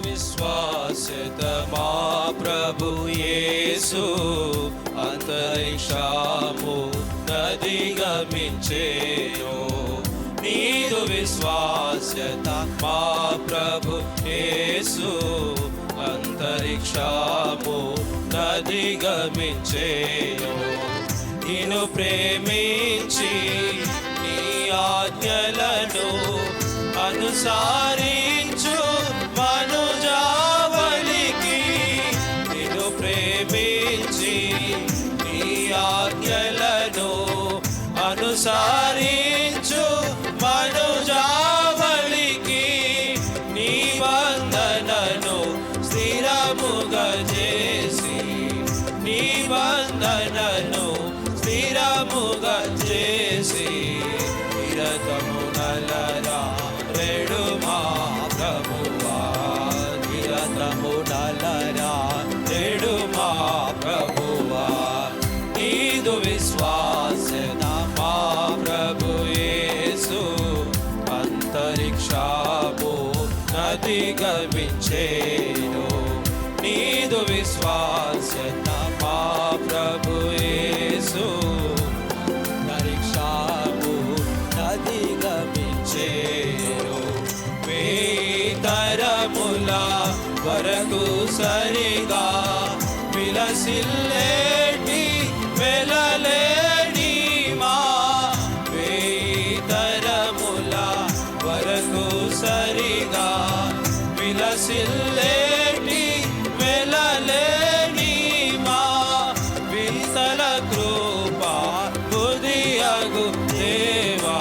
విశ్వాస్యత మా ప్రభు యేసు అంతరిక్షము నదిగమించేను. నీదు విశ్వాస్యత మా ప్రభు యేసు అంతరిక్షము నదిగమించేను. నిన్ను ప్రేమించి నీ ఆజ్ఞలను అనుసరించు మనుజావళికి, నిన్ను ప్రేమించి నీ ఆజ్ఞలను అనుసరించు మనుజావళికి, నిబంధనను స్థిరముగా చేసి, నిబంధనను స్థిరముగా చేసి, నిరతము నలరా రెడు మా ప్రభువా, నిరతము నలరా రెడు మా ప్రభువా. నీదు విశ్వాసన మా ప్రభు యేసు అంతరిక్షము నదిగమించేను. నీదు విశ్వాసన మా ప్రభు యేసు అంతరిక్షము నదిగమించేను. వేతరముల వరకు సరిగా విలసిల్లేటి వెలలేని మా, వేతరముల వరకు సరిగా విలసిల్లేటి వెలలేని మా, వింతల కృపా బుధియగు దేవా,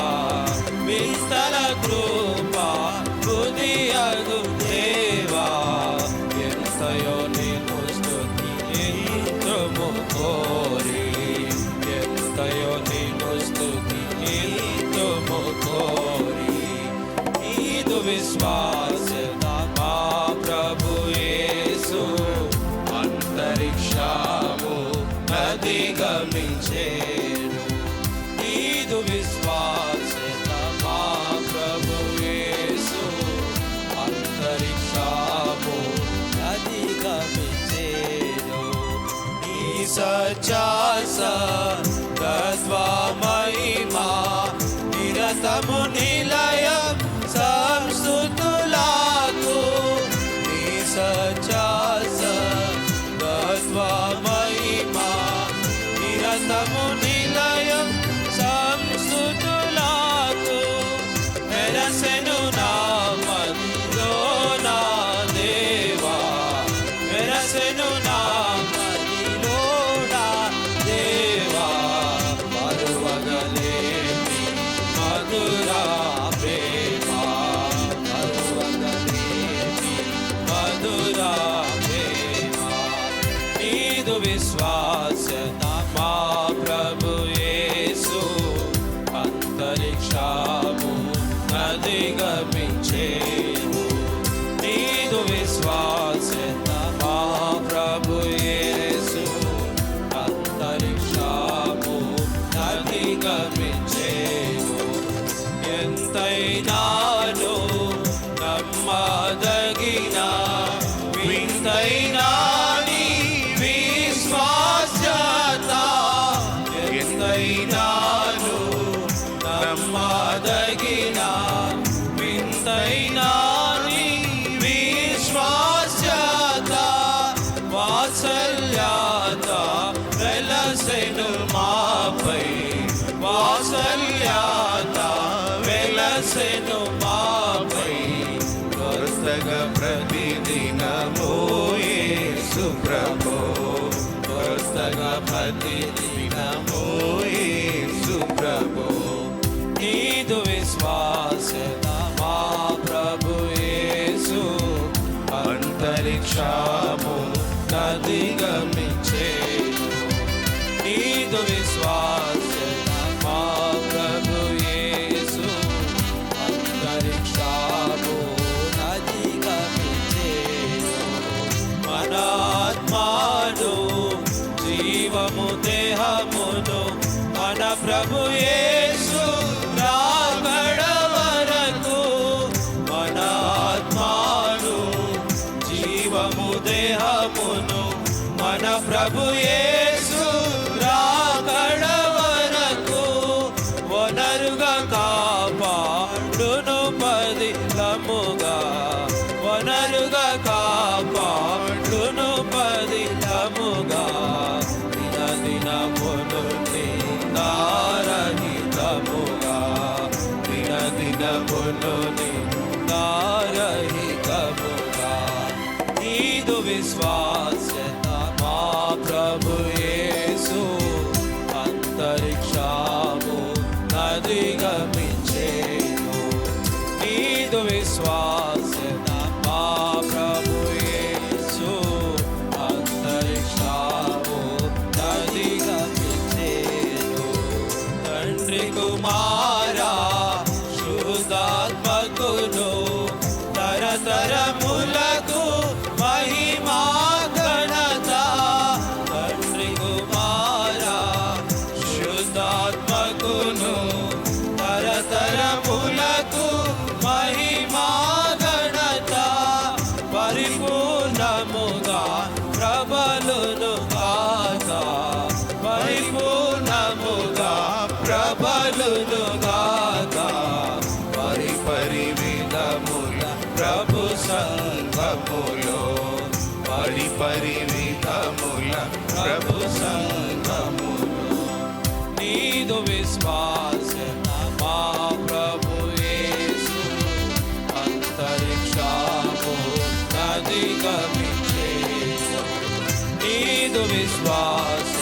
వింతల కృపా బుధియగు దేవా. ఎంతయో నిన్ను స్తుతింతుము కోరి, ఎంతయో నిన్ను స్తుతింతుము కోరి. నీదు విశ్వాసత మా ప్రభు యేసు అంతరిక్షము నదిగమించేను. నీదు విశ్వాసత మా ప్రభు యేసు అంతరిక్షము నదిగమించేను. నీ సత్యాస తత్వ మహిమా నిరతము నిలయం సంస్తుతులకు, నీ సత్యాస తత్వ మహిమా నిరతము నిలయం సంస్తుతులకు. మెరసెను నా మదిలో నా దేవా, మెరసెను నా మదిలో నా దేవా. మరువగలేని మధురా ప్రేమ, మరువగలేని మధురా ప్రేమ. నీదు విశ్వాసత మా ప్రభు యేసు అంతరిక్షము నదిగమించేను. నీదు విశ్వాసత మా ప్రభు యేసు అంతరిక్షము నదిగమించేను. ఎంతైనాను నమ్మదగిన వింతైనా నీ విశ్వాస్యత, ఎంతైనాను నమ్మదగిన వింతైనా నీ విశ్వాస్యత. వాత్సల్యత వెలసెను మాపై, వాత్సల్యత వెలసెను మాపై. కొత్తగా ప్రతిదినము యేసు ప్రభు, కొత్తగా ప్రతిదినము యేసు ప్రభు. నీదు విశ్వాసత మా ప్రభు యేసు అంతరిక్షము నదిగమించేను. నీదు విశ్వాసత మా ప్రభు యేసు అంతరిక్షము నదిగమించేను. మన ఆత్మను జీవము దేహమును మన ప్రభు యేసు రాకడ వరకు, మన ఆత్మను ప్రభు యేసు రాకడ వరకు వనరుగా కాపాడును పదిలముగా, వనరుగా కాపాడును పదిలముగా. దినదినమును నిందారహితముగా, దినదినమును నిందారహితముగా. నీదు విశ్వాస్యత మా ప్రభు యేసు అంతరిక్షము నదిగమించేను. నీదు విశ్వాస్యత మా ప్రభు యేసు అంతరిక్షము నదిగమించేను. తండ్రి కుమారా శుద్ధాత్మకును తరతరములకు మహిమా ఘనత. తండ్రి కుమారా శుద్ధాత్మకును తరతరములకు మహిమా ఘనత. పరిపూర్ణముగా ప్రబలును గాక, పరిపూర్ణముగా ప్రబలును గాక. పరిపరివిధముల ప్రభు సంఘములో, పరిపరివిధముల ప్రభు సంఘములో. నీదు విశ్వాసన మా ప్రభు యేసు అంతరిక్షము నదిగమించేను. నీదు విశ్వాస